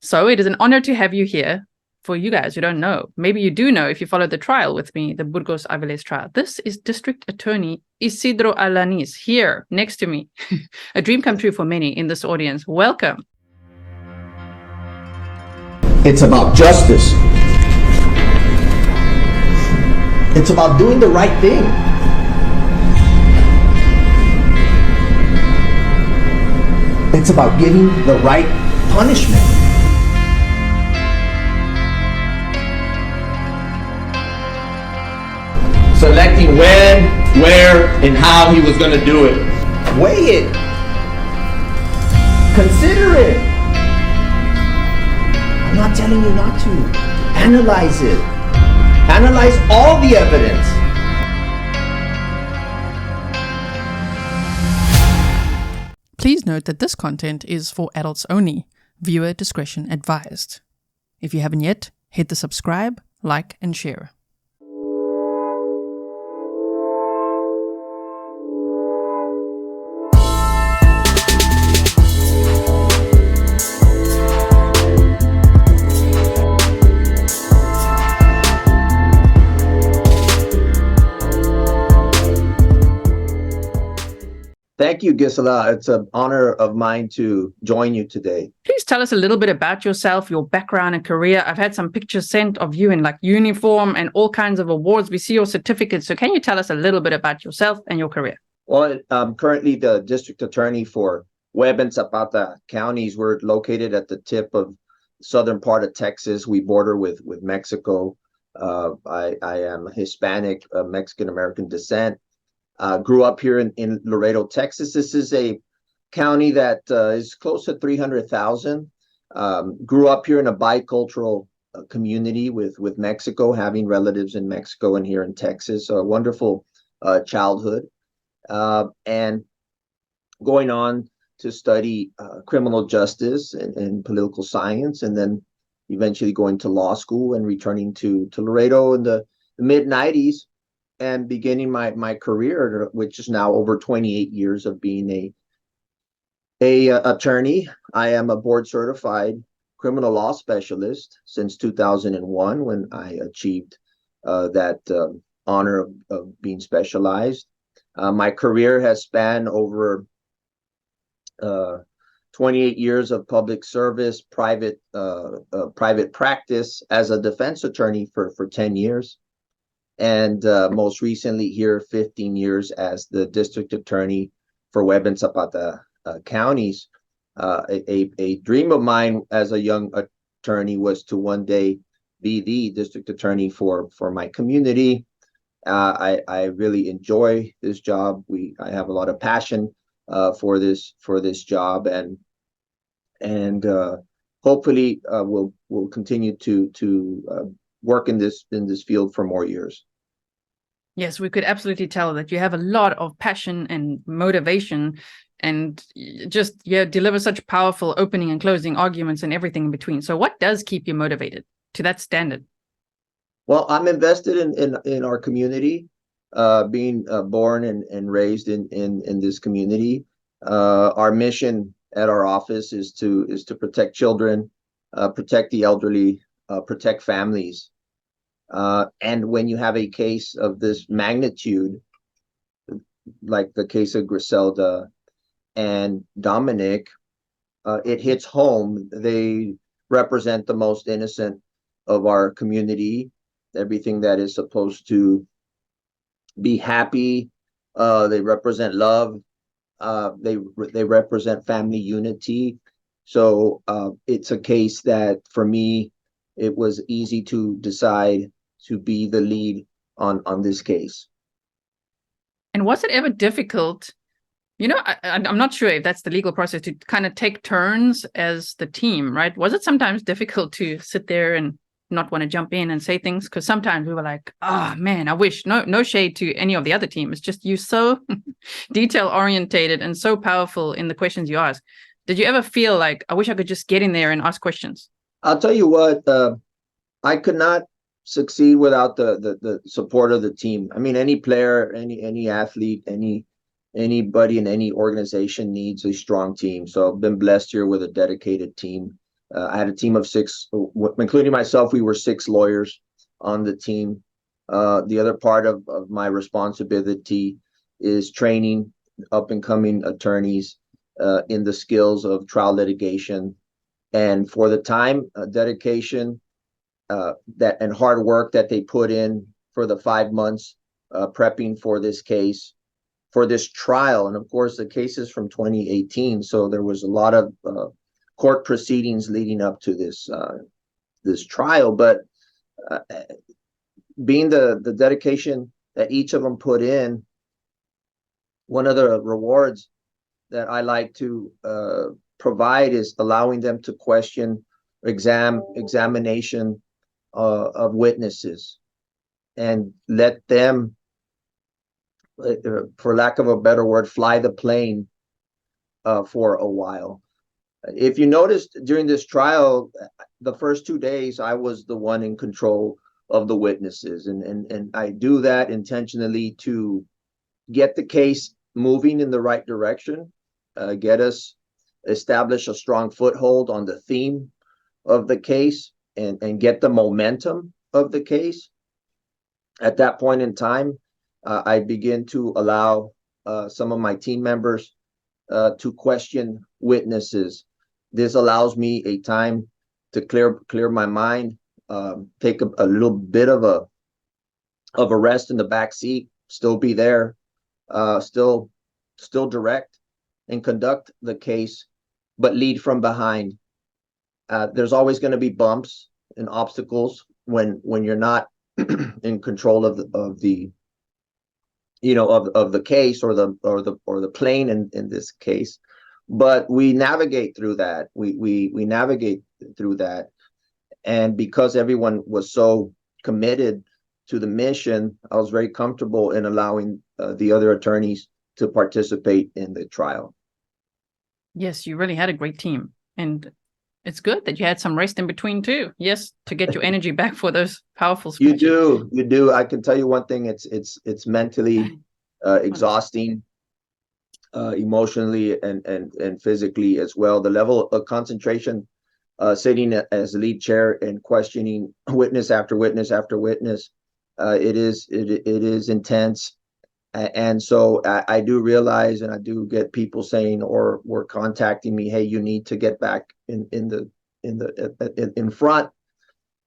So it is an honor to have you here. For you guys who don't know, maybe you do know if you followed the trial with me, the Burgos-Aviles trial. This is District Attorney Isidro Alaniz here next to me. A dream come true for many in this audience. Welcome. It's about justice. It's about doing the right thing. It's about giving the right punishment. Selecting when, where, and how he was going to do it. Weigh it. Consider it. I'm not telling you not to. Analyze it. Analyze all the evidence. Please note that this content is for adults only. Viewer discretion advised. If you haven't yet, hit the subscribe, like, and share. Thank you, Grizelda. It's an honor of mine to join you today. Please tell us a little bit about yourself, your background and career. I've had some pictures sent of you in like uniform and all kinds of awards. We see your certificates. So can you tell us a little bit about yourself and your career? Well, I'm currently the district attorney for Webb and Zapata counties. We're located at the tip of the southern part of Texas. We border with Mexico. I am Hispanic, Mexican-American descent. Grew up here in Laredo, Texas. This is a county that is close to 300,000. Grew up here in a bicultural community with Mexico, having relatives in Mexico and here in Texas. So a wonderful childhood. And going on to study criminal justice and political science, and then eventually going to law school and returning to Laredo in the mid-90s. And beginning my career, which is now over 28 years of being a attorney. I am a board certified criminal law specialist since 2001, when I achieved that honor of being specialized. My career has spanned over 28 years of public service, private practice as a defense attorney for 10 years. And most recently here, 15 years as the district attorney for Webb and Zapata counties. A dream of mine as a young attorney was to one day be the district attorney for my community. I really enjoy this job. I have a lot of passion for this job, and hopefully we'll continue to work in this field for more years. Yes, we could absolutely tell that you have a lot of passion and motivation, and just deliver such powerful opening and closing arguments and everything in between. So what does keep you motivated to that standard? Well, I'm invested in our community, being born and raised in this community. Our mission at our office is to protect children, protect the elderly, protect families. And when you have a case of this magnitude, like the case of Grizelda and Dominic, it hits home. They represent the most innocent of our community, everything that is supposed to be happy. They represent love. They represent family unity. So it's a case that, for me, it was easy to decide to be the lead on this case. And was it ever difficult? I'm not sure if that's the legal process, to kind of take turns as the team, right? Was it sometimes difficult to sit there and not want to jump in and say things? Because sometimes we were like, oh man, I wish, no shade to any of the other team. It's just you so detail orientated and so powerful in the questions you ask. Did you ever feel like, I wish I could just get in there and ask questions? I'll tell you what, I could not succeed without the support of the team. I mean, any player, any athlete, anybody in any organization needs a strong team. So I've been blessed here with a dedicated team I had a team of 6, including myself. We were 6 lawyers on the team. The other part of my responsibility is training up and coming attorneys in the skills of trial litigation. And for the time, dedication, that and hard work that they put in for the 5 months prepping for this case, for this trial. And of course, the case is from 2018, so there was a lot of court proceedings leading up to this trial. But being the dedication that each of them put in, one of the rewards that I like to provide is allowing them to question examination of witnesses, and let them, for lack of a better word, fly the plane for a while. If you noticed during this trial, the first 2 days, I was the one in control of the witnesses. And I do that intentionally to get the case moving in the right direction, get us establish a strong foothold on the theme of the case, and get the momentum of the case. At that point in time, I begin to allow some of my team members to question witnesses. This allows me a time to clear my mind, take a little bit of a rest in the back seat, still be there, still direct and conduct the case, but lead from behind. There's always going to be bumps and obstacles when you're not in control of the case or the plane in this case. But we navigate through that. We navigate through that. And because everyone was so committed to the mission, I was very comfortable in allowing the other attorneys to participate in the trial. Yes, you really had a great team. And it's good that you had some rest in between too. Yes, to get your energy back for those powerful speeches. You do. I can tell you one thing, it's mentally exhausting, emotionally and physically as well. The level of concentration, sitting as lead chair and questioning witness after witness after witness, it is intense. And so I do realize, and I do get people saying or were contacting me, hey, you need to get back in front.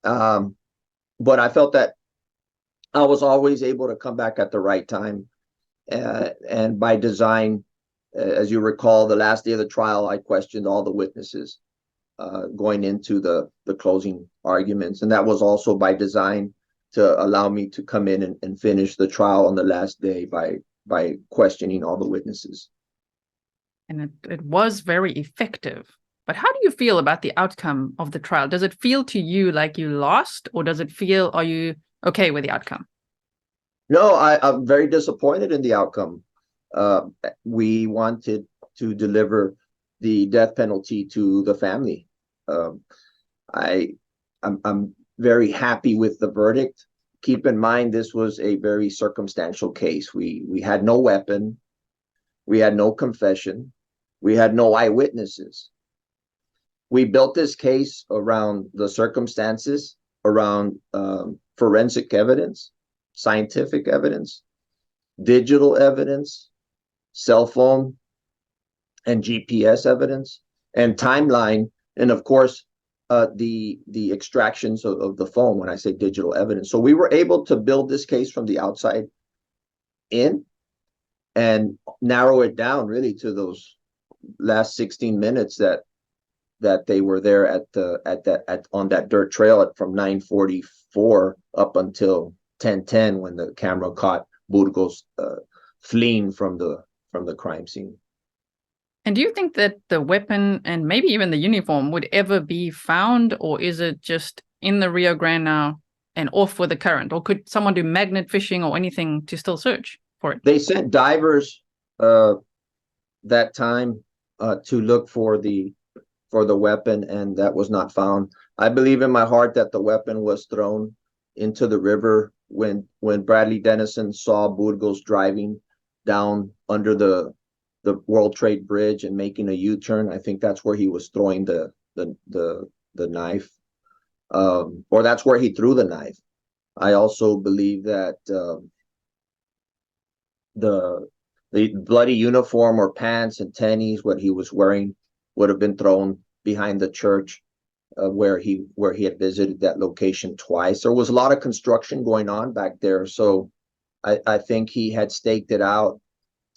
But I felt that I was always able to come back at the right time. And by design, as you recall, the last day of the trial, I questioned all the witnesses going into the closing arguments. And that was also by design, to allow me to come in and finish the trial on the last day by questioning all the witnesses. And it was very effective. But how do you feel about the outcome of the trial? Does it feel to you like you lost, or does it feel, are you okay with the outcome? No, I'm very disappointed in the outcome. We wanted to deliver the death penalty to the family. I'm very happy with the verdict. Keep in mind, this was a very circumstantial case. We had no weapon, we had no confession, we had no eyewitnesses. We built this case around the circumstances, around forensic evidence, scientific evidence, digital evidence, cell phone and GPS evidence, and timeline, and of course, the extractions of the phone when I say digital evidence. So we were able to build this case from the outside in and narrow it down really to those last 16 minutes that they were there on that dirt trail from 9:44 up until 10:10 when the camera caught Burgos fleeing from the crime scene. And do you think that the weapon and maybe even the uniform would ever be found, or is it just in the Rio Grande now and off with the current? Or could someone do magnet fishing or anything to still search for it? They sent divers that time to look for the weapon, and that was not found. I believe in my heart that the weapon was thrown into the river when Bradley Dennison saw Burgos driving down under the World Trade Bridge and making a U-turn. I think that's where he was throwing the the knife, or that's where he threw the knife. I also believe that the bloody uniform or pants and tennies, what he was wearing, would have been thrown behind the church where he had visited that location twice. There was a lot of construction going on back there, so I think he had staked it out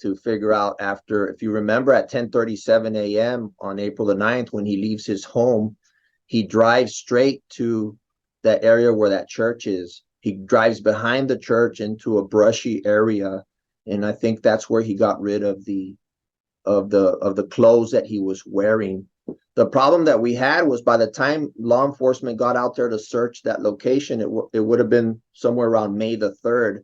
to figure out after, if you remember, at 10:37 a.m. on April the 9th, when he leaves his home, he drives straight to that area where that church is. He drives behind the church into a brushy area, and I think that's where he got rid of the clothes that he was wearing. The problem that we had was, by the time law enforcement got out there to search that location, it would have been somewhere around May the 3rd.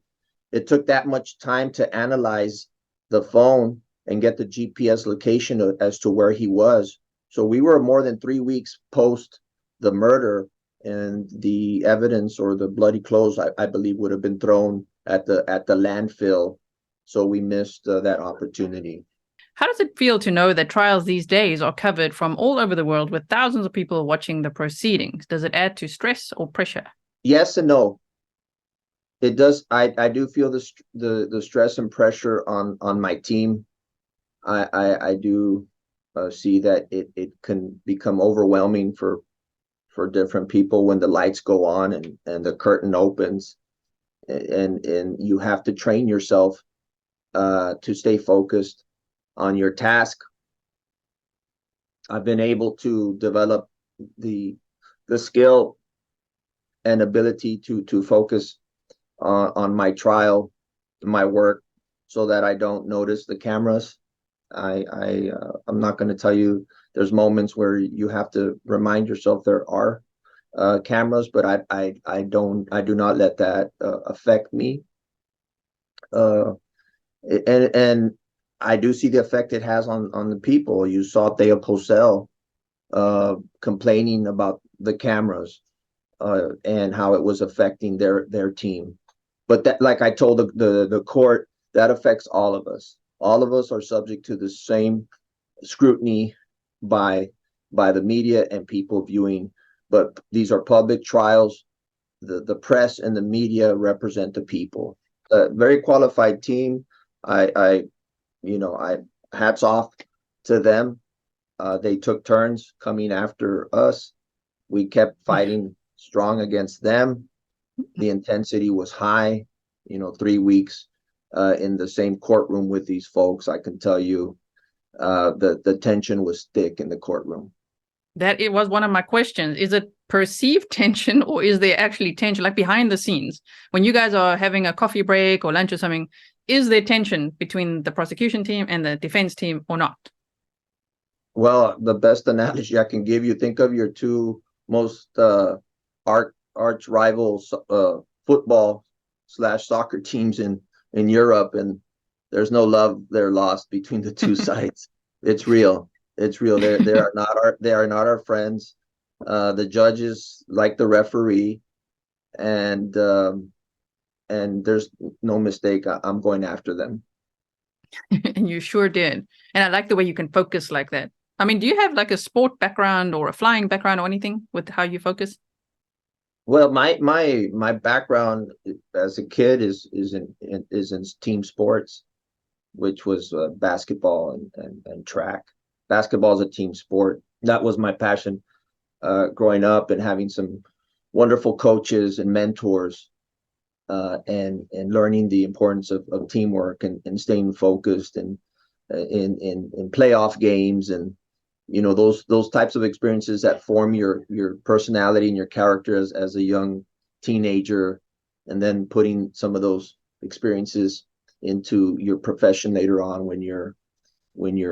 It took that much time to analyze the phone and get the GPS location as to where he was. So we were more than 3 weeks post the murder, and the evidence, or the bloody clothes, I believe, would have been thrown at the landfill. So we missed that opportunity. How does it feel to know that trials these days are covered from all over the world with thousands of people watching the proceedings? Does it add to stress or pressure? Yes and no. It does. I do feel the stress and pressure on my team. I do see that it can become overwhelming for different people when the lights go on and the curtain opens, and you have to train yourself to stay focused on your task. I've been able to develop the skill and ability to focus on my trial, my work, so that I don't notice the cameras. I'm not going to tell you, there's moments where you have to remind yourself there are cameras, but I do not let that affect me. And I do see the effect it has on the people. You saw Theo Posel complaining about the cameras and how it was affecting their team. But that, like I told the court, that affects all of us. All of us are subject to the same scrutiny by the media and people viewing. But these are public trials. The press and the media represent the people. A very qualified team. I hats off to them. They took turns coming after us. We kept fighting strong against them. The intensity was high. 3 weeks in the same courtroom with these folks, I can tell you the tension was thick in the courtroom. That it was one of my questions. Is it perceived tension, or is there actually tension, like behind the scenes? When you guys are having a coffee break or lunch or something, is there tension between the prosecution team and the defense team or not? Well, the best analogy I can give you, think of your two most arch rivals football/soccer teams in Europe, and there's no love there lost between the two sides. It's real. They are not our friends. The judges like the referee, and there's no mistake. I'm going after them. And you sure did. And I like the way you can focus like that. I mean, do you have like a sport background or a flying background or anything with how you focus? Well, my background as a kid is in team sports, which was basketball and track. Basketball is a team sport. That was my passion growing up, and having some wonderful coaches and mentors, and learning the importance of teamwork and staying focused, and in playoff games, and those types of experiences that form your personality and your character as a young teenager, and then putting some of those experiences into your profession later on when you're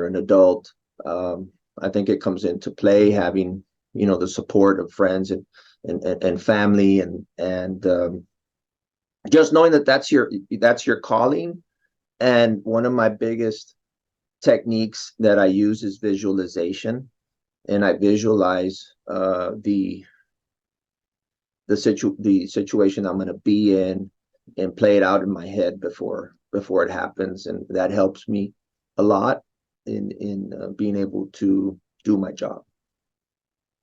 an adult. I think it comes into play, having the support of friends and family, and just knowing that that's your calling. And one of my biggest techniques that I use is visualization, and I visualize the situation I'm going to be in, and play it out in my head before it happens, and that helps me a lot in being able to do my job.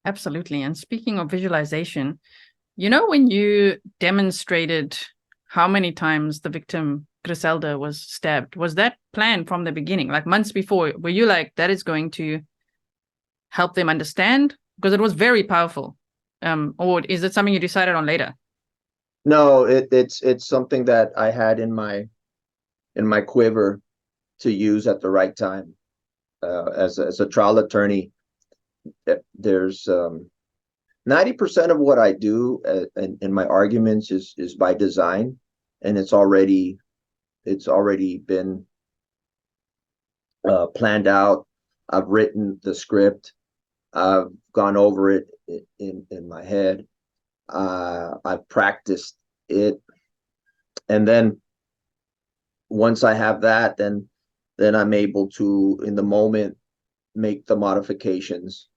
Absolutely. And speaking of visualization, you know, when you demonstrated how many times the victim, Grizelda, was stabbed, was that planned from the beginning, like months before? Were you like, that is going to help them understand? Because it was very powerful. Or is it something you decided on later? No, it's something that I had in my quiver to use at the right time. As a trial attorney, there's 90% of what I do in my arguments is by design, and it's already been planned out. I've written the script. I've gone over it in my head. I've practiced it, and then once I have that, then I'm able to, in the moment, make the modifications.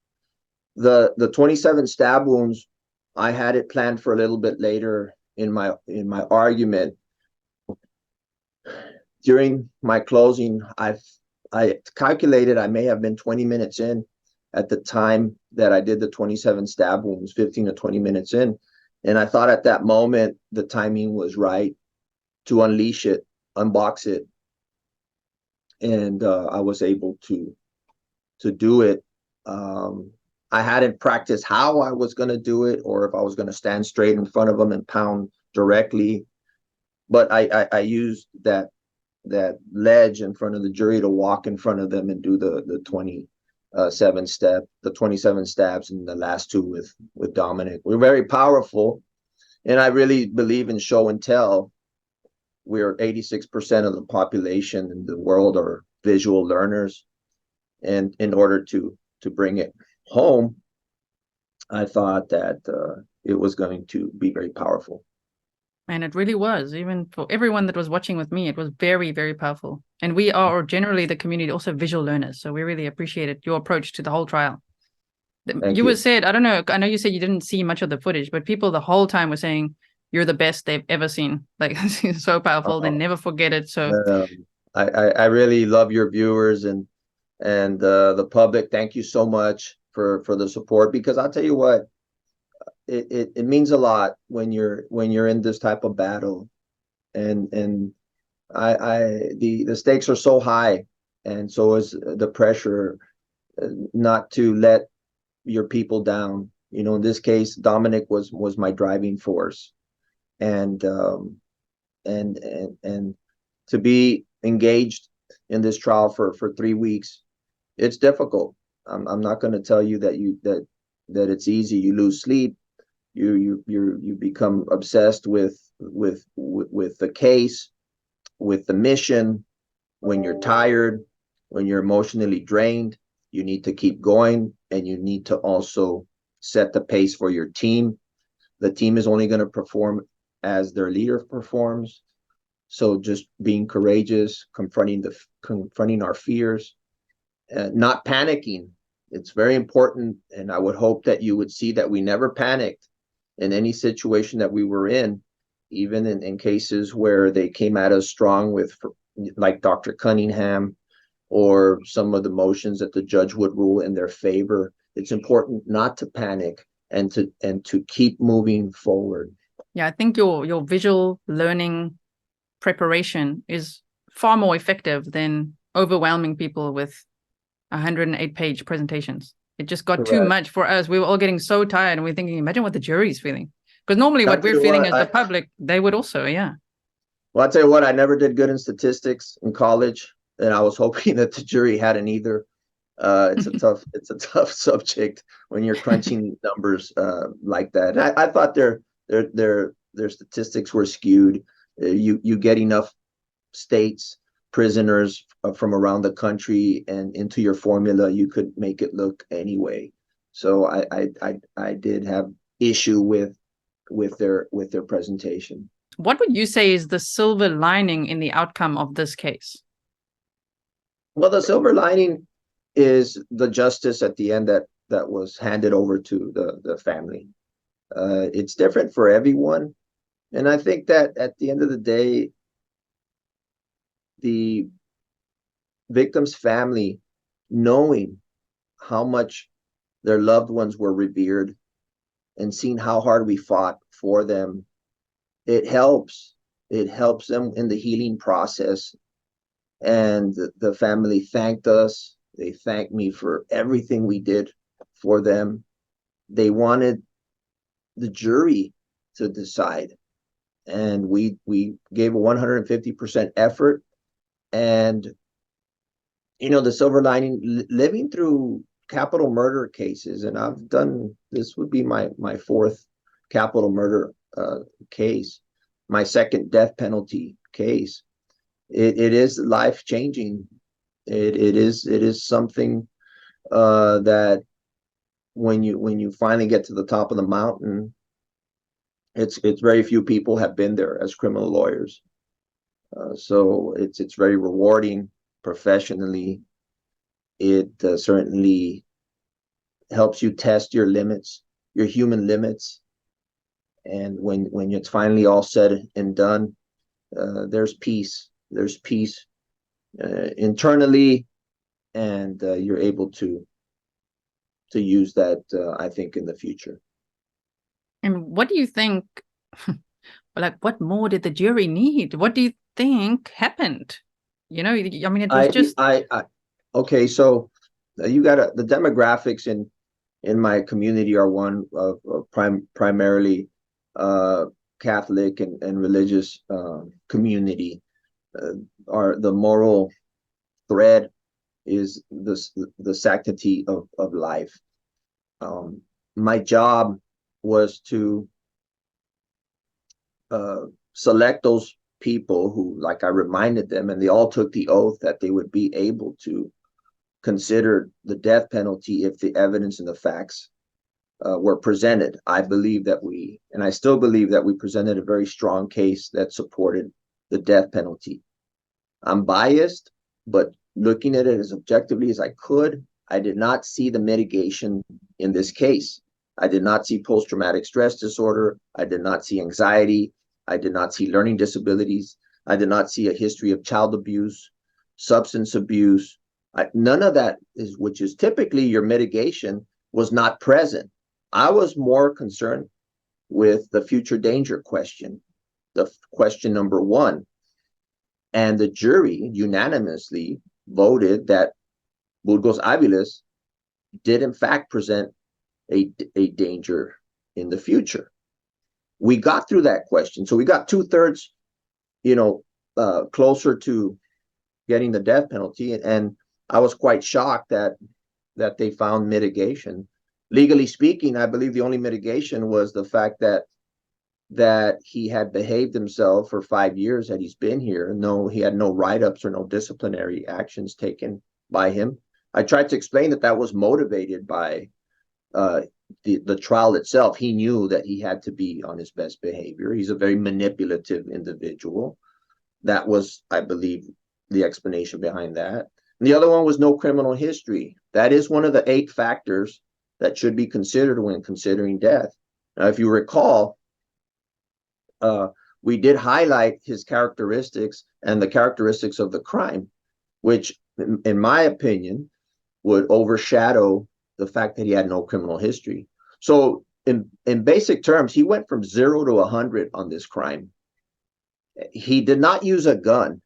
The 27 stab wounds, I had it planned for a little bit later in my argument. During my closing, I calculated I may have been 20 minutes in at the time that I did the 27 stab wounds, 15 to 20 minutes in. And I thought at that moment the timing was right to unleash it, unbox it. And I was able to do it. I hadn't practiced how I was going to do it, or if I was going to stand straight in front of them and pound directly. But I used that ledge in front of the jury to walk in front of them and do the 27 stabs, and the last two with Dominic. We're very powerful, and I really believe in show and tell. We're 86% of the population in the world are visual learners, and in order to bring it home, I thought that it was going to be very powerful. And it really was. Even for everyone that was watching with me, it was very, very powerful. And we are generally the community also visual learners. So we really appreciated your approach to the whole trial. Thank You you. were said, I don't know, I know you said you didn't see much of the footage, but people the whole time were saying you're the best they've ever seen. Like, it's so powerful. They never forget it. So I really love your viewers and the public. Thank you so much for the support, because I'll tell you what, it means a lot when you're in this type of battle, and the stakes are so high, and so is the pressure, not to let your people down. You know, in this case, Dominic was my driving force, and and to be engaged in this trial for 3 weeks, it's difficult. I'm not going to tell you that it's easy. You lose sleep. You become obsessed with the case, with the mission. When you're tired, when you're emotionally drained, you need to keep going, and you need to also set the pace for your team. The team is only going to perform as their leader performs. So just being courageous, confronting our fears, not panicking. It's very important, and I would hope that you would see that we never panicked in any situation that we were in, even in cases where they came at us strong with, like Dr. Cunningham, or some of the motions that the judge would rule in their favor. It's important not to panic and to keep moving forward. yeah, I think your visual learning preparation is far more effective than overwhelming people with 108-page presentations. It just got too much for us. We were all getting so tired, and we're thinking, imagine what the jury's feeling. Because normally what we're feeling as the public, they would also, yeah. Well, I'll tell you what, I never did good in statistics in college, and I was hoping that the jury hadn't either. It's a tough subject when you're crunching numbers like that. And I thought their statistics were skewed. You get enough states, prisoners from around the country, and into your formula, you could make it look anyway. So I did have issue with their presentation. What would you say is the silver lining in the outcome of this case? Well, the silver lining is the justice at the end that was handed over to the family. It's different for everyone, and I think that at the end of the day, the victim's family, knowing how much their loved ones were revered, and seeing how hard we fought for them, it helps. It helps them in the healing process. And the family thanked us. They thanked me for everything we did for them. They wanted the jury to decide. And we gave a 150% effort. And, the silver lining, living through capital murder cases, and I've done, this would be my fourth capital murder case, my second death penalty case. It is life changing. It is something that when you finally get to the top of the mountain, it's very few people have been there as criminal lawyers. So it's very rewarding professionally. It certainly helps you test your limits, your human limits. And when it's finally all said and done, there's peace. There's peace internally, and you're able to use that, I think, in the future. And what do you think, like, what more did the jury need? What do you think happened? I mean, it was just... Okay, so you got the demographics in my community are one of primarily Catholic and religious community. Are the moral thread is the sanctity of life. My job was to select those people who, like I reminded them, and they all took the oath that they would be able to consider the death penalty if the evidence and the facts were presented. I believe that and I still believe that we presented a very strong case that supported the death penalty. I'm biased, but looking at it as objectively as I could, I did not see the mitigation in this case. I did not see post-traumatic stress disorder. I did not see anxiety. I did not see learning disabilities. I did not see a history of child abuse, substance abuse. None of that which is typically your mitigation, was not present. I was more concerned with the future danger question, the question number one. And the jury unanimously voted that Burgos-Aviles did in fact present a danger in the future. We got through that question. So we got 2/3, closer to getting the death penalty. And I was quite shocked that they found mitigation. Legally speaking, I believe the only mitigation was the fact that he had behaved himself for 5 years that he's been here. No, he had no write-ups or no disciplinary actions taken by him. I tried to explain that was motivated by the trial itself. He knew that he had to be on his best behavior. He's a very manipulative individual. That was, I believe, the explanation behind that. And the other one was no criminal history. That is one of the 8 factors that should be considered when considering death. Now, if you recall, we did highlight his characteristics and the characteristics of the crime, which, in my opinion, would overshadow the fact that he had no criminal history. So in basic terms, he went from 0 to 100 on this crime. He did not use a gun,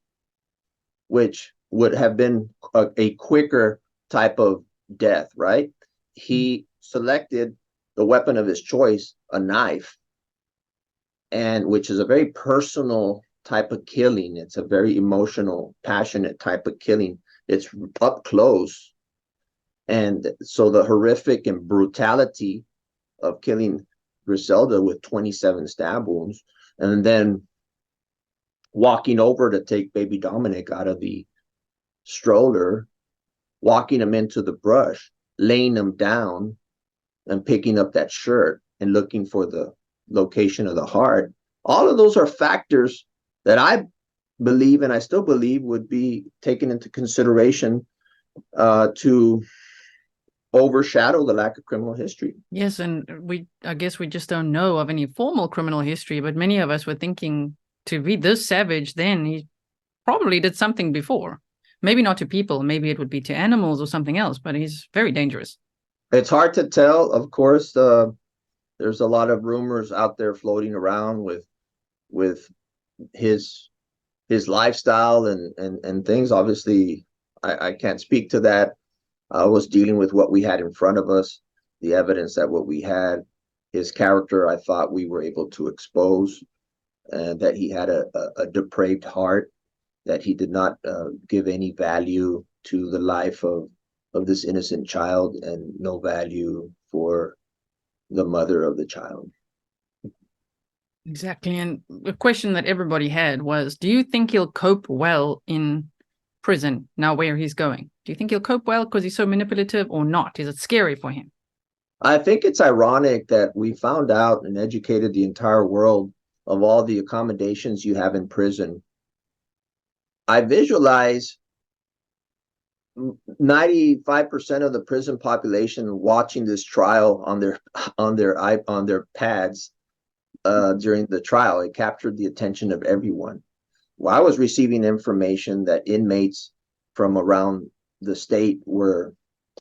which would have been a quicker type of death, right? He selected the weapon of his choice, a knife, and which is a very personal type of killing. It's a very emotional, passionate type of killing. It's up close. And so the horrific and brutality of killing Grizelda with 27 stab wounds, and then walking over to take baby Dominic out of the stroller, walking him into the brush, laying him down, and picking up that shirt and looking for the location of the heart. All of those are factors that I believe, and I still believe, would be taken into consideration to overshadow the lack of criminal history. Yes, and I guess we just don't know of any formal criminal history, but many of us were thinking, to be this savage, then he probably did something before. Maybe not to people, maybe it would be to animals or something else, but he's very dangerous. It's hard to tell. Of course, there's a lot of rumors out there floating around with his lifestyle and things. Obviously, I can't speak to that. I was dealing with what we had in front of us, the evidence that what we had, his character. I thought we were able to expose, and that he had a depraved heart, that he did not give any value to the life of this innocent child, and no value for the mother of the child. Exactly. And the question that everybody had was, do you think he'll cope well in prison now where he's going? Do you think he'll cope well because he's so manipulative, or not? Is it scary for him? I think it's ironic that we found out and educated the entire world of all the accommodations you have in prison. I visualize 95% of the prison population watching this trial on their pads during the trial. It captured the attention of everyone. Well, I was receiving information that inmates from around the state were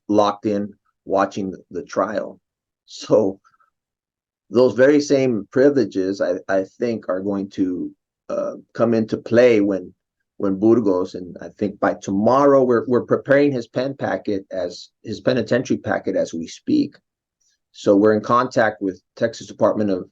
locked in watching the trial. So those very same privileges, I think, are going to come into play when Burgos, and I think by tomorrow we're preparing his penitentiary packet as we speak. So we're in contact with Texas Department of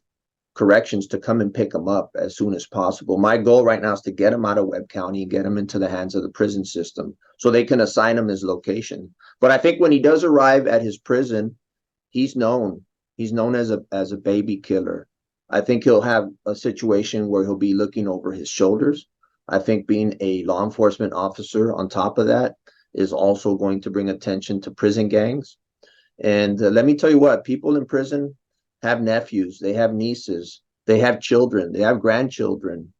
Corrections to come and pick him up as soon as possible. My goal right now is to get him out of Webb County and get him into the hands of the prison system so they can assign him his location. But I think when he does arrive at his prison, he's known as a baby killer. I think he'll have a situation where he'll be looking over his shoulders. I think being a law enforcement officer on top of that is also going to bring attention to prison gangs. And let me tell you what, people in prison have nephews, they have nieces, they have children, they have grandchildren,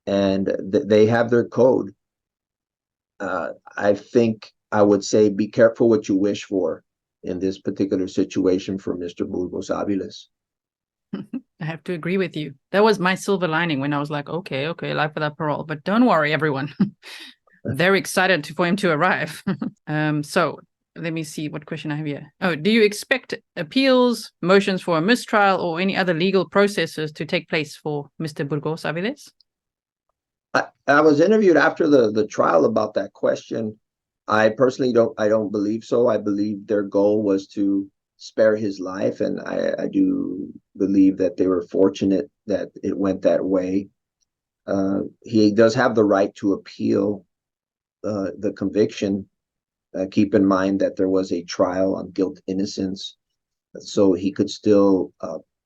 and they have their code. I think I would say be careful what you wish for in this particular situation for Mr. Burgos-Aviles. I have to agree with you. That was my silver lining when I was like, okay, life without parole. But don't worry, everyone. Very excited for him to arrive. So let me see what question I have here. Oh, do you expect appeals, motions for a mistrial, or any other legal processes to take place for Mr. Burgos-Aviles? I was interviewed after the trial about that question. I personally don't believe so. I believe their goal was to spare his life, and I do believe that they were fortunate that it went that way. He does have the right to appeal the conviction. Keep in mind that there was a trial on guilt innocence, so he could still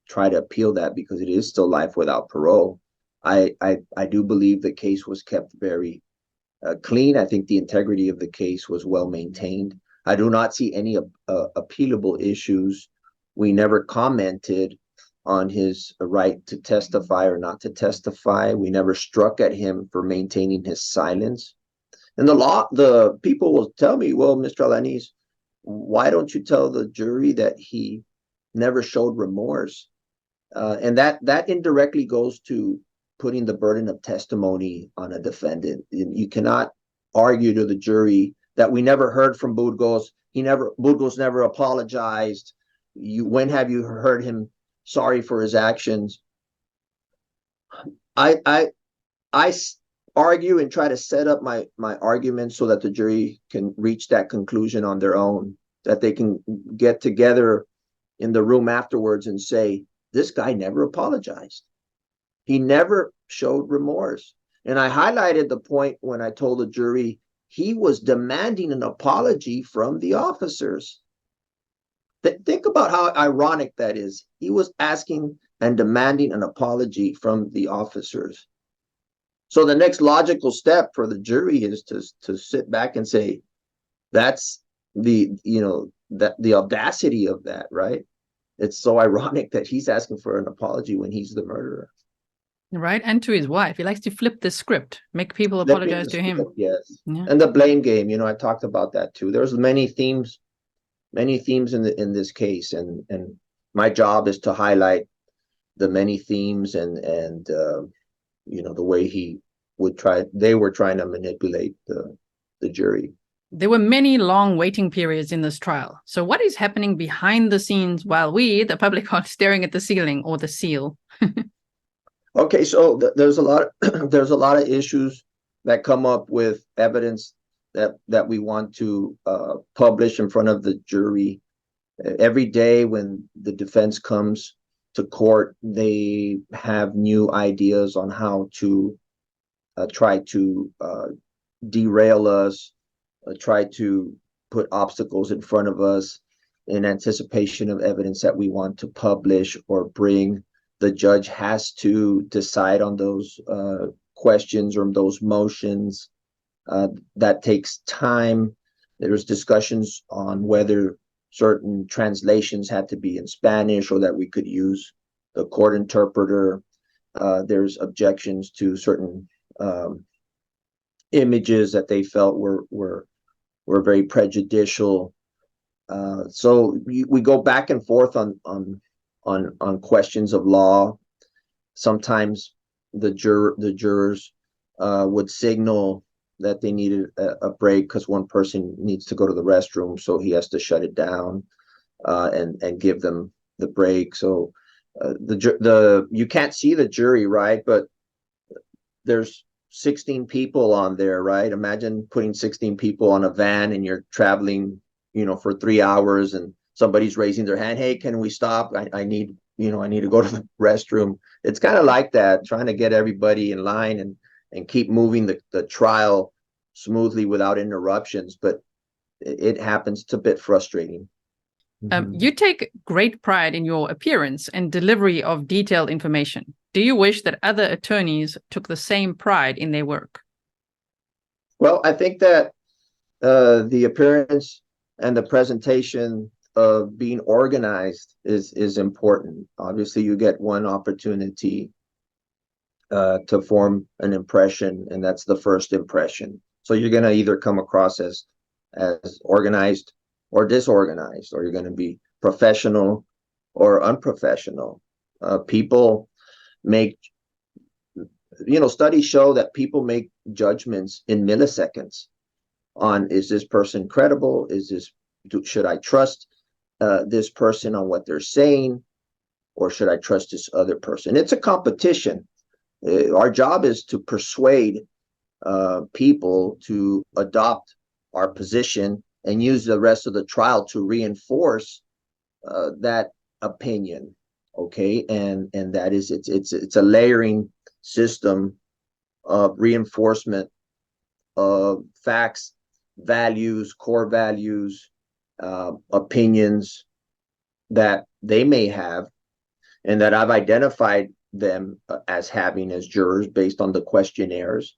try to appeal that because it is still life without parole. I do believe the case was kept very clean. I think the integrity of the case was well maintained. I do not see any appealable issues. We never commented on his right to testify or not to testify. We never struck at him for maintaining his silence. And the people will tell me, well, Mr. Alaniz, why don't you tell the jury that he never showed remorse? And that indirectly goes to putting the burden of testimony on a defendant. You cannot argue to the jury that we never heard from Burgos. Burgos never apologized. When have you heard him sorry for his actions? I argue and try to set up my argument so that the jury can reach that conclusion on their own, that they can get together in the room afterwards and say, this guy never apologized. He never showed remorse. And I highlighted the point when I told the jury he was demanding an apology from the officers. Think about how ironic that is. He was asking and demanding an apology from the officers. So the next logical step for the jury is to sit back and say, that's the audacity of that, right? It's so ironic that he's asking for an apology when he's the murderer. Right, and to his wife. He likes to flip the script, make people apologize to him. Yes, yeah. And the blame game. I talked about that too. There's many themes in this case, and my job is to highlight the many themes and the way they were trying to manipulate the jury. There were many long waiting periods in this trial. So what is happening behind the scenes while we, the public, are staring at the ceiling or the seal? Okay, so there's a lot there's a lot of issues that come up with evidence that we want to publish in front of the jury. Every day when the defense comes to court, they have new ideas on how to try to derail us, try to put obstacles in front of us in anticipation of evidence that we want to publish or bring. The judge has to decide on those questions or those motions. That takes time. There's discussions on whether certain translations had to be in Spanish or that we could use the court interpreter. There's objections to certain images that they felt were very prejudicial. So we go back and forth on questions of law. Sometimes the jurors would signal that they needed a break because one person needs to go to the restroom, so he has to shut it down and give them the break. So you can't see the jury, right? But there's 16 people on there, right? Imagine putting 16 people on a van and you're traveling, for 3 hours, and somebody's raising their hand. Hey, can we stop? I need to go to the restroom. It's kind of like that, trying to get everybody in line and keep moving the trial smoothly without interruptions. But it happens. It's a bit frustrating. You take great pride in your appearance and delivery of detailed information. Do you wish that other attorneys took the same pride in their work? Well, I think that the appearance and the presentation of being organized is important. Obviously, you get one opportunity to form an impression, and that's the first impression. So you're going to either come across as organized or disorganized, or you're going to be professional or unprofessional. People make, studies show that people make judgments in milliseconds on, is this person credible? Should I trust this person on what they're saying, or should I trust this other person? It's a competition. Our job is to persuade people to adopt our position and use the rest of the trial to reinforce that opinion. Okay, and that is it's a layering system of reinforcement of facts, values, core values, opinions that they may have, and that I've identified them as having as jurors based on the questionnaires,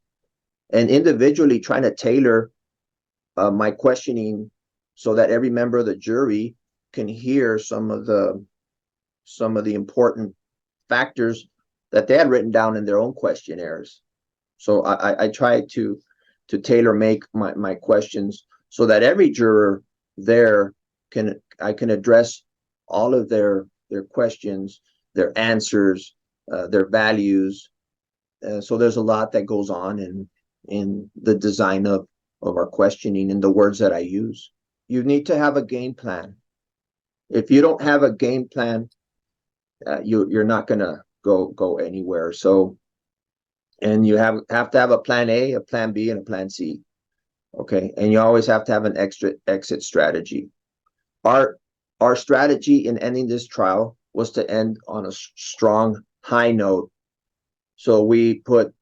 and individually trying to tailor my questioning so that every member of the jury can hear some of the important factors that they had written down in their own questionnaires. So I try to tailor make my questions so that every juror there I can address all of their questions, their answers, their values. So there's a lot that goes on in the design of our questioning and the words that I use. You need to have a game plan. If you don't have a game plan, you're not gonna go anywhere. So, and you have to have a plan A, a plan B, and a plan C. Okay, and you always have to have an exit strategy. Our strategy in ending this trial was to end on a strong high note. So we put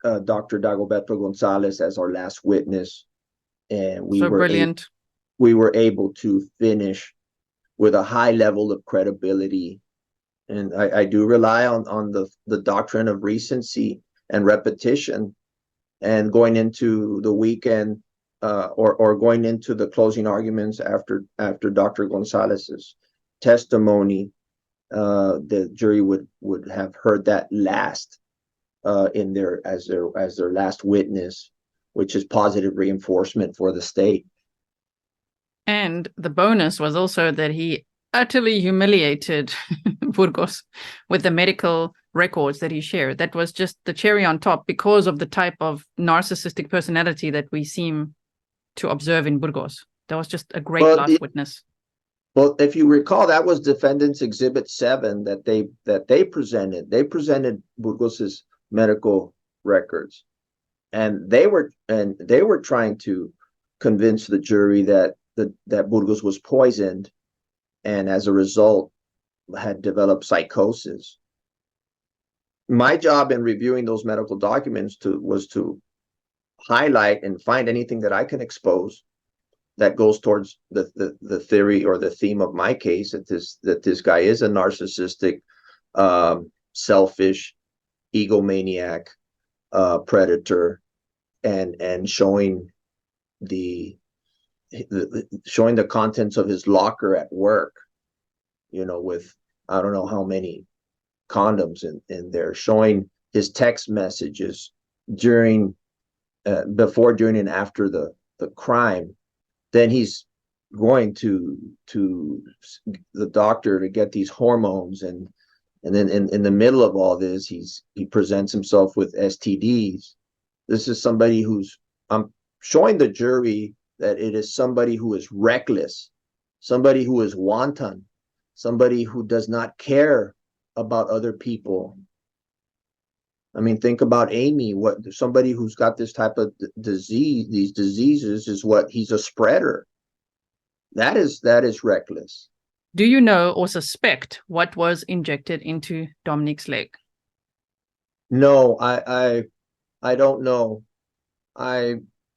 Dr. Dagoberto Gonzalez as our last witness, and we were able to finish with a high level of credibility. And I do rely on the doctrine of recency and repetition, and going into the weekend or going into the closing arguments after Dr. Gonzalez's testimony, the jury would have heard that last in their as their last witness, which is positive reinforcement for the state. And the bonus was also that he utterly humiliated Burgos with the medical records that he shared. That was just the cherry on top because of the type of narcissistic personality that we seem to observe in Burgos. That was just a great Well, life witness. Well, if you recall, that was Defendant's Exhibit 7 that they presented. They presented Burgos's medical records, and they were trying to convince the jury that Burgos was poisoned, and as a result had developed psychosis. My job in reviewing those medical documents was to highlight and find anything that I can expose that goes towards the theory or the theme of my case, that this guy is a narcissistic, selfish, egomaniac, predator, and showing the contents of his locker at work, with I don't know how many condoms in there, showing his text messages before, during, and after the crime. Then he's going to the doctor to get these hormones, and then in the middle of all this, he presents himself with STDs. This is somebody I'm showing the jury that it is somebody who is reckless, somebody who is wanton, somebody who does not care about other people. I mean, think about Amy. Somebody who's got this type of disease, these diseases, is what he's a spreader. That is reckless. Do you know or suspect what was injected into Dominic's leg? No, I don't know. I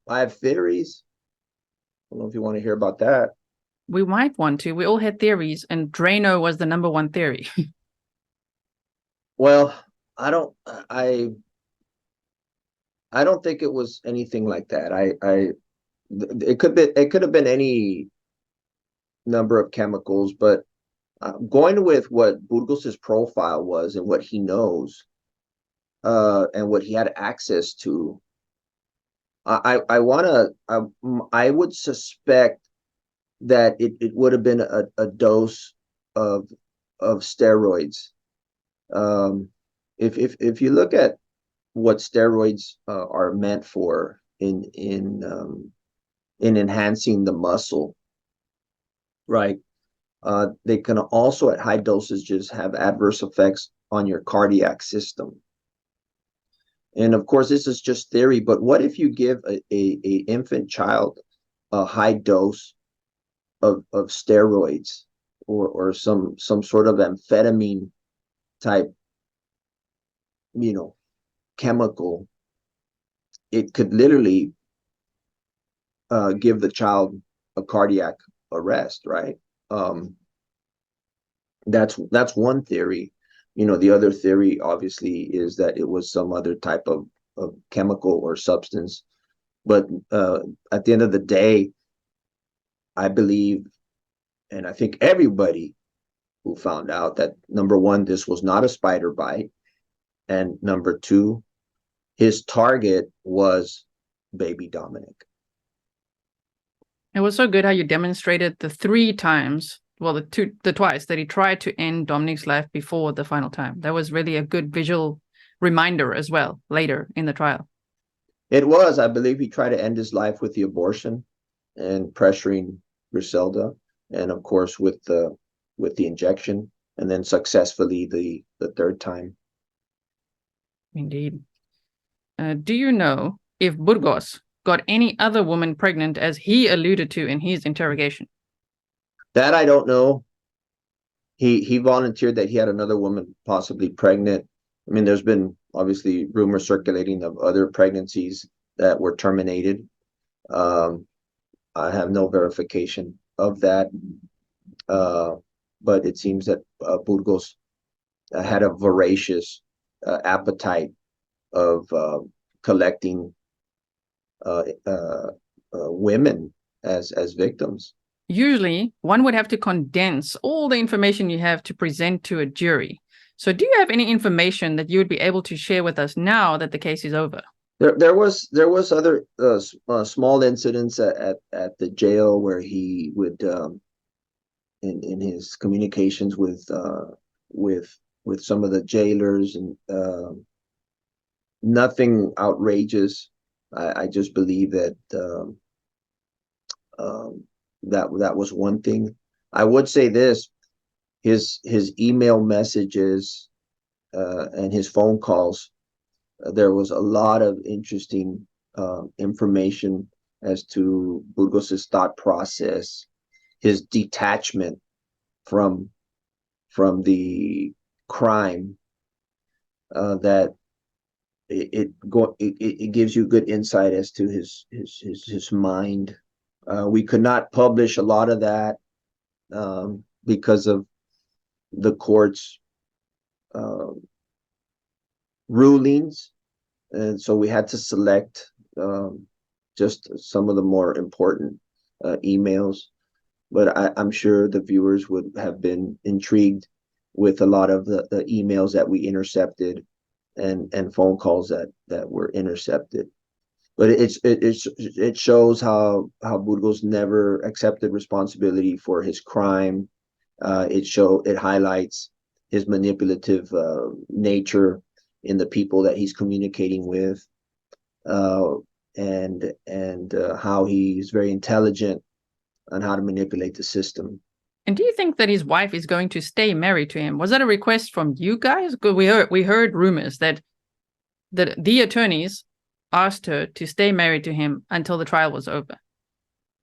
have theories. I don't know if you want to hear about that. We might want to. We all had theories, and Drano was the number one theory. Well, I don't think it was anything like that. It could have been any number of chemicals, but going with what Burgos's profile was and what he knows, and what he had access to, I would suspect that it would have been a dose of steroids. If you look at what steroids are meant for in enhancing the muscle, right? They can also at high dosages have adverse effects on your cardiac system. And of course, this is just theory, but what if you give a infant child a high dose of steroids or some sort of amphetamine type, chemical? It could literally give the child a cardiac arrest, right? That's one theory. The other theory obviously is that it was some other type of chemical or substance. But at the end of the day, I believe, and I think everybody who found out, that number one, this was not a spider bite, and number two, his target was baby Dominic. It was so good how you demonstrated the twice that he tried to end Dominic's life before the final time. That was really a good visual reminder as well later in the trial. It was. I believe he tried to end his life with the abortion and pressuring Grizelda, and of course with the injection, and then successfully the third time. Indeed. Do you know if Burgos got any other woman pregnant, as he alluded to in his interrogation? That I don't know. He volunteered that he had another woman possibly pregnant. I mean, there's been obviously rumors circulating of other pregnancies that were terminated. I have no verification of that, but it seems that Burgos had a voracious appetite of collecting women as victims. Usually, one would have to condense all the information you have to present to a jury. So do you have any information that you would be able to share with us now that the case is over? There was other small incidents at the jail where he would, in his communications with some of the jailers, and nothing outrageous. I just believe that That was one thing. I would say this: his email messages and his phone calls. There was a lot of interesting information as to Burgos's thought process, his detachment from the crime. That it gives you good insight as to his mind. We could not publish a lot of that because of the court's rulings, and so we had to select just some of the more important emails. But I'm sure the viewers would have been intrigued with a lot of the emails that we intercepted and phone calls that were intercepted. But it shows how Burgos never accepted responsibility for his crime. It highlights his manipulative nature in the people that he's communicating with, and how he's very intelligent on how to manipulate the system. And do you think that his wife is going to stay married to him? Was that a request from you guys? Because we heard rumors that the attorneys asked her to stay married to him until the trial was over.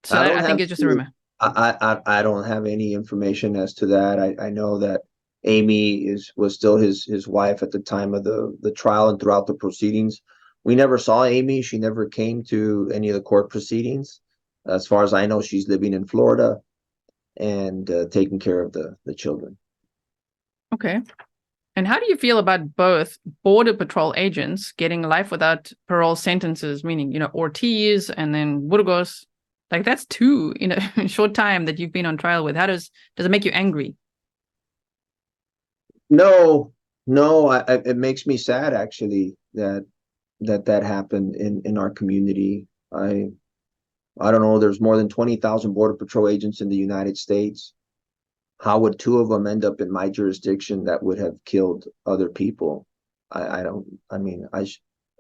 So I think it's just a rumor. I don't have any information as to that. I know that Amy was still his wife at the time of the trial and throughout the proceedings. We never saw Amy. She never came to any of the court proceedings. As far as I know, she's living in Florida and taking care of the children. Okay. And how do you feel about both Border Patrol agents getting life without parole sentences, meaning, Ortiz and then Burgos? Like, that's two in a short time that you've been on trial with. How does it make you angry? No, it makes me sad, actually, that happened in our community. I don't know, there's more than 20,000 Border Patrol agents in the United States. How would two of them end up in my jurisdiction that would have killed other people? I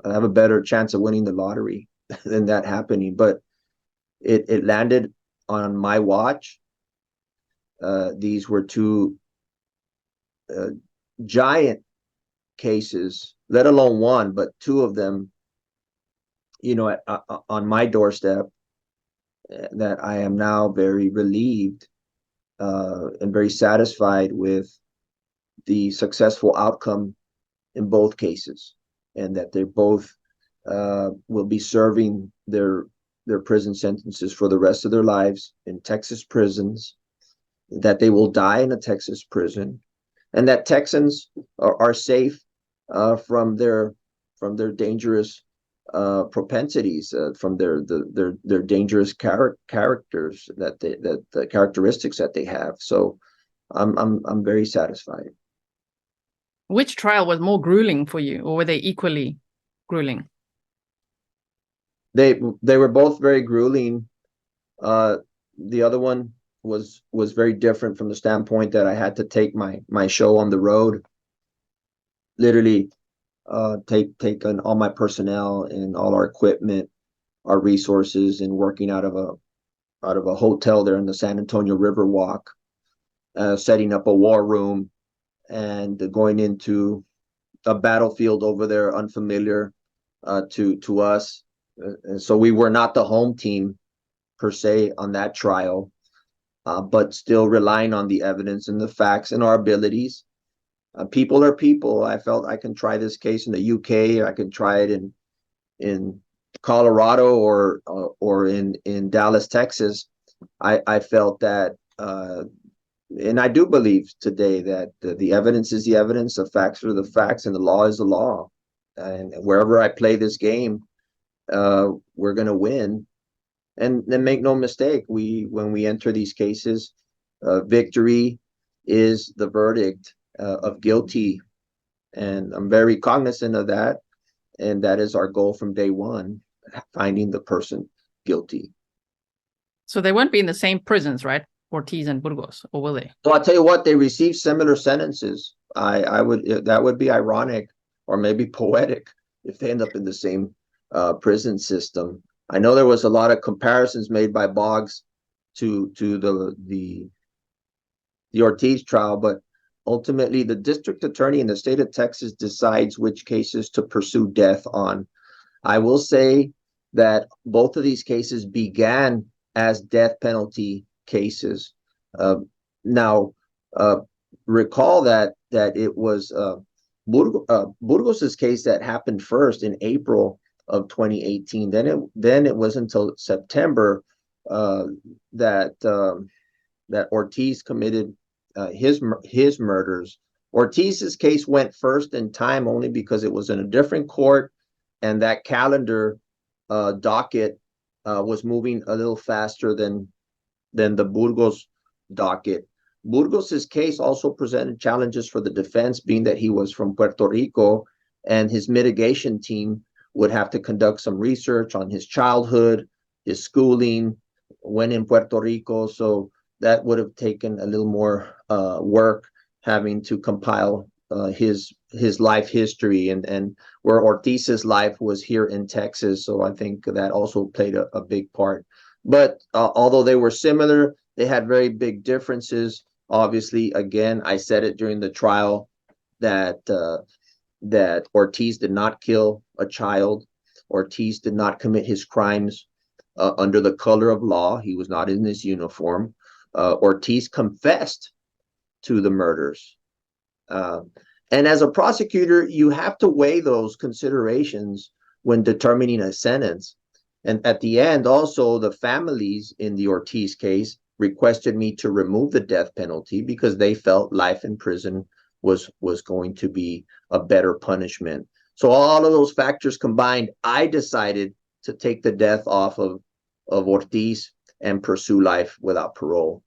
have a better chance of winning the lottery than that happening, but it landed on my watch. These were two giant cases, let alone one, but two of them, on my doorstep, that I am now very relieved and very satisfied with the successful outcome in both cases, and that they both will be serving their prison sentences for the rest of their lives in Texas prisons, that they will die in a Texas prison, and that Texans are safe from their dangerous propensities, from their dangerous characters, the characteristics that they have. So I'm very satisfied. Which trial was more grueling for you, or were they equally grueling? They were both very grueling. The other one was very different from the standpoint that I had to take my show on the road, literally take on all my personnel and all our equipment, our resources, and working out of a hotel there in the San Antonio River Walk, setting up a war room and going into a battlefield over there unfamiliar to us. And so we were not the home team per se on that trial, but still relying on the evidence and the facts and our abilities. People are people. I felt I can try this case in the UK. I can try it in Colorado or in Dallas, Texas. I felt that, and I do believe today that the evidence is the evidence, the facts are the facts, and the law is the law. And wherever I play this game, we're going to win. And then make no mistake, when we enter these cases, victory is the verdict of guilty, and I'm very cognizant of that, and that is our goal from day one, finding the person guilty. So they won't be in the same prisons, right? Ortiz and Burgos, or will they? So I'll tell you what, they received similar sentences. That would be ironic or maybe poetic if they end up in the same prison system. I know there was a lot of comparisons made by Boggs to the Ortiz trial, but ultimately the district attorney in the state of Texas decides which cases to pursue death on. I will say that both of these cases began as death penalty cases. Now, recall that it was Burgos's case that happened first in April of 2018. Then it was until September that Ortiz committed his murders. Ortiz's case went first in time only because it was in a different court, and that calendar docket was moving a little faster than the Burgos docket. Burgos's case also presented challenges for the defense, being that he was from Puerto Rico, and his mitigation team would have to conduct some research on his childhood, his schooling, when in Puerto Rico. So that would have taken a little more work, having to compile his life history, and where Ortiz's life was here in Texas. So I think that also played a big part. But although they were similar, they had very big differences. Obviously, again, I said it during the trial that Ortiz did not kill a child. Ortiz did not commit his crimes under the color of law. He was not in his uniform. Ortiz confessed to the murders. And as a prosecutor, you have to weigh those considerations when determining a sentence. And at the end, also, the families in the Ortiz case requested me to remove the death penalty because they felt life in prison was going to be a better punishment. So all of those factors combined, I decided to take the death off of Ortiz and pursue life without parole.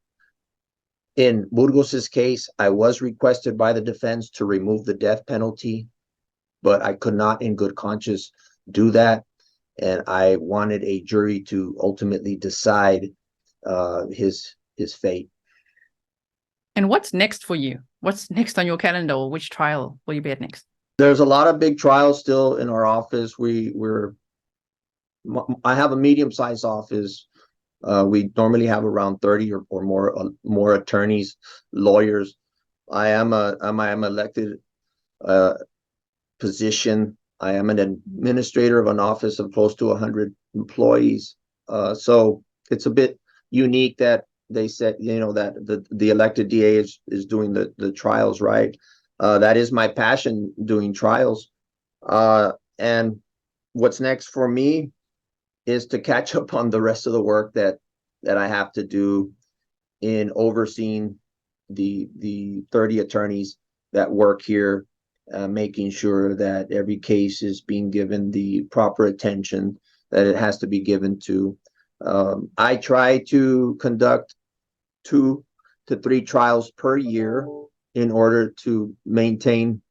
In Burgos's case, I was requested by the defense to remove the death penalty, but I could not in good conscience do that. And I wanted a jury to ultimately decide his fate. And what's next for you? What's next on your calendar, or which trial will you be at next? There's a lot of big trials still in our office. I have a medium-sized office. We normally have around 30 or more attorneys, lawyers. I am elected position. I am an administrator of an office of close to 100 employees. So it's a bit unique that they said, that the elected DA is doing the trials, right? That is my passion, doing trials. And what's next for me is to catch up on the rest of the work that I have to do in overseeing the 30 attorneys that work here, making sure that every case is being given the proper attention that it has to be given to. I try to conduct 2 to 3 trials per year in order to maintain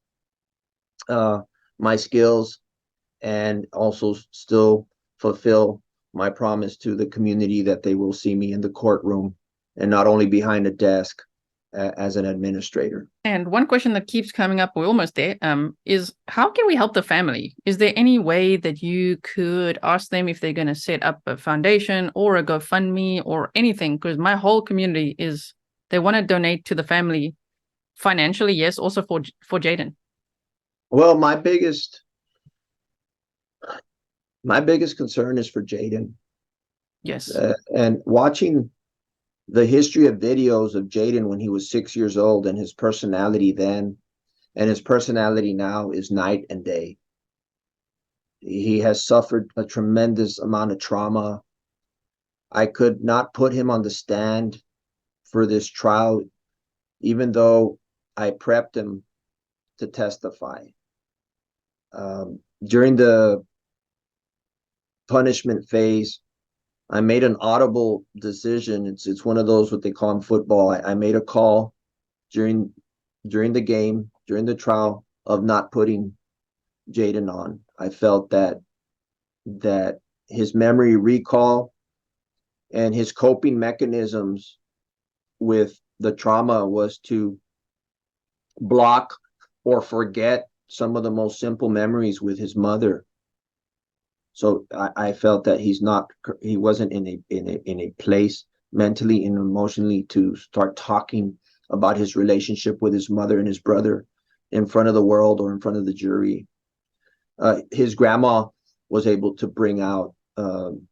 my skills and also still fulfill my promise to the community that they will see me in the courtroom and not only behind a desk as an administrator. And one question that keeps coming up, we're almost there, is how can we help the family? Is there any way that you could ask them if they're going to set up a foundation or a GoFundMe or anything? Because my whole community they want to donate to the family financially, yes, also for Jayden. Well, my biggest concern is for Jayden. Yes. And watching the history of videos of Jayden when he was 6 years old, and his personality then and his personality now is night and day. He has suffered a tremendous amount of trauma. I could not put him on the stand for this trial, even though I prepped him to testify. During the punishment phase, I made an audible decision. It's one of those, what they call in football. I made a call during the game, during the trial, of not putting Jayden on. I felt that his memory recall and his coping mechanisms with the trauma was to block or forget some of the most simple memories with his mother. So I felt that he wasn't in a place mentally and emotionally to start talking about his relationship with his mother and his brother in front of the world or in front of the jury. His grandma was able to bring out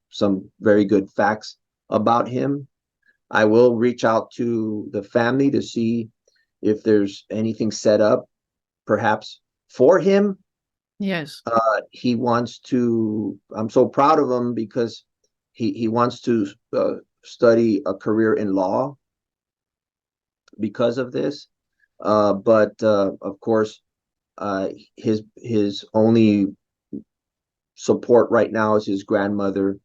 some very good facts about him. I will reach out to the family to see if there's anything set up, perhaps for him. Yes. He wants to, I'm so proud of him because he wants to study a career in law because of this. But of course, his only support right now is his grandmother.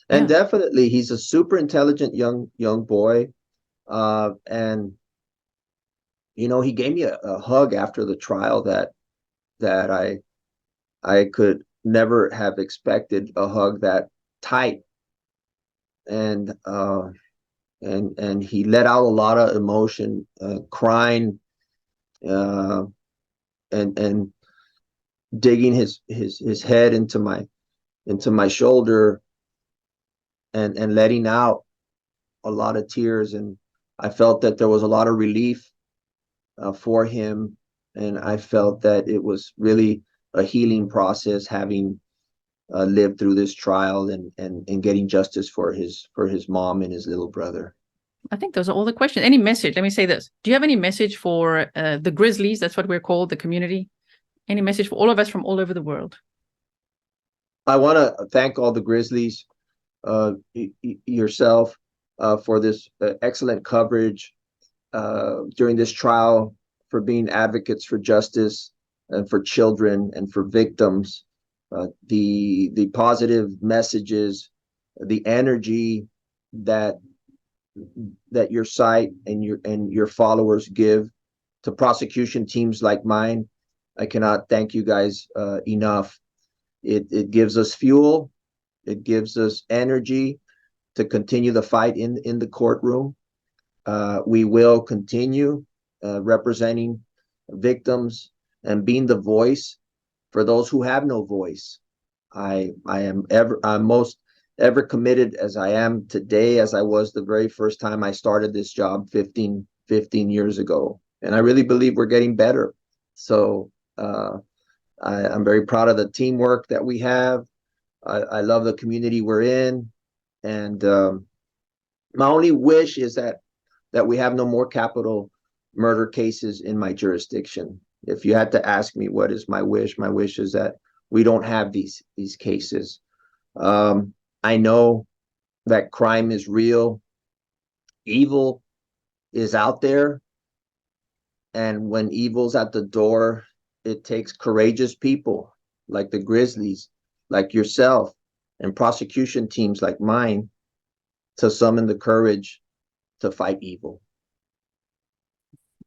And Yeah. definitely he's a super intelligent young boy. And he gave me a hug after the trial that I could never have expected a hug that tight. And he let out a lot of emotion, crying, uh, and digging his head into my shoulder, and letting out a lot of tears. And I felt that there was a lot of relief for him, and I felt that it was really a healing process, having lived through this trial and getting justice for his mom and his little brother. I think those are all the questions. Any message? Let me say this. Do you have any message for the Grizzlies? That's what we're called, the community. Any message for all of us from all over the world? I want to thank all the Grizzlies, yourself, for this excellent coverage during this trial, for being advocates for justice and for children and for victims. The positive messages, the energy that your site and your followers give to prosecution teams like mine, I cannot thank you guys enough. It gives us fuel, it gives us energy to continue the fight in the courtroom. We will continue representing victims and being the voice for those who have no voice. I'm most ever committed as I am today, as I was the very first time I started this job 15 years ago. And I really believe we're getting better. So I'm very proud of the teamwork that we have. I love the community we're in. And my only wish is that we have no more capital murder cases in my jurisdiction. If you had to ask me what is my wish is that we don't have these cases. I know that crime is real, evil is out there, and when evil's at the door, it takes courageous people like the Grizzlies, like yourself, and prosecution teams like mine to summon the courage to fight evil.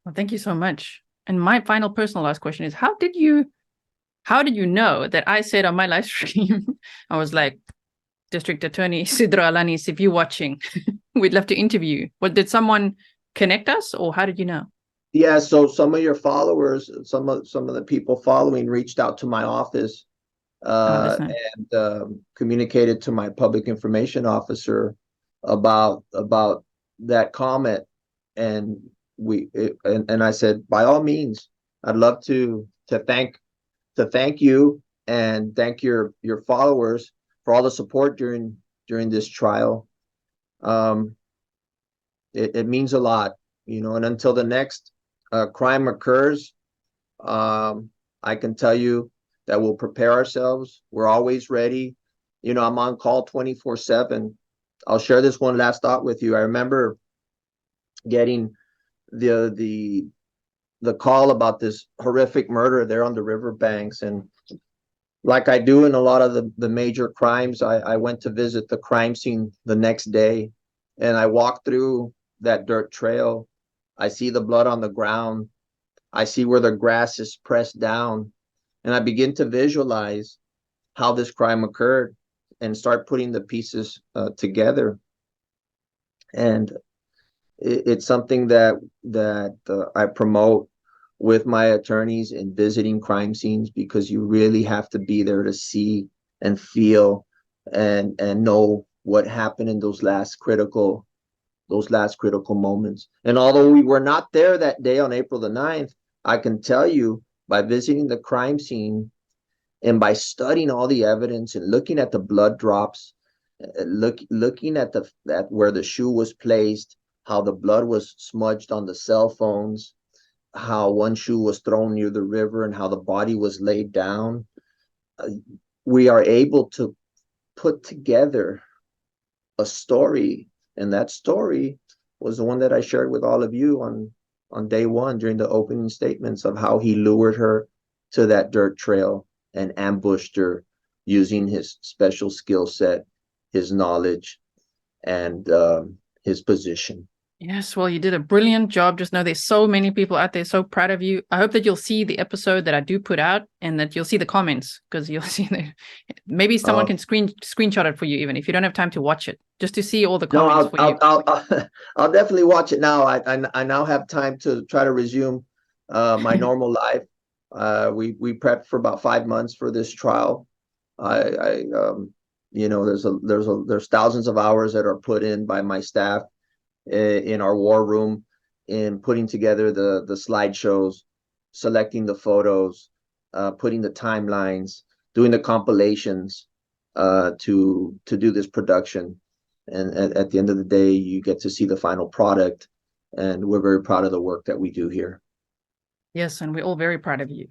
Well, thank you so much. And my final personal last question is, how did you know that I said on my live stream, I was like, District Attorney Isidro Alaniz, if you're watching, we'd love to interview you. What, did someone connect us, or how did you know? Yeah, so some of your followers, some of the people following reached out to my office and communicated to my public information officer about that comment. And I said, by all means, I'd love to thank you and thank your followers for all the support during this trial. It means a lot, and until the next crime occurs, I can tell you that we'll prepare ourselves. We're always ready. I'm on call 24/7. I'll share this one last thought with you. I remember getting the call about this horrific murder there on the riverbanks, and like I do in a lot of the major crimes, I went to visit the crime scene the next day, and I walked through that dirt trail. I see the blood on the ground. I see where the grass is pressed down, and I begin to visualize how this crime occurred and start putting the pieces together. And it's something that I promote with my attorneys in visiting crime scenes, because you really have to be there to see and feel and know what happened in those last critical moments. And although we were not there that day on April the 9th, I can tell you, by visiting the crime scene and by studying all the evidence and looking at the blood drops, looking at where the shoe was placed, how the blood was smudged on the cell phones, how one shoe was thrown near the river, and how the body was laid down, we are able to put together a story. And that story was the one that I shared with all of you on day one during the opening statements, of how he lured her to that dirt trail and ambushed her using his special skill set, his knowledge, and his position. Yes, well, you did a brilliant job. Just know there's so many people out there so proud of you. I hope that you'll see the episode that I do put out, and that you'll see the comments, because you'll see maybe someone can screenshot it for you, even if you don't have time to watch it, just to see all the comments. I'll definitely watch it now. I now have time to try to resume my normal life. We prepped for about 5 months for this trial. There's thousands of hours that are put in by my staff in our war room, in putting together the slideshows, selecting the photos, putting the timelines, doing the compilations to do this production. And at the end of the day, you get to see the final product, and we're very proud of the work that we do here. Yes, and we're all very proud of you.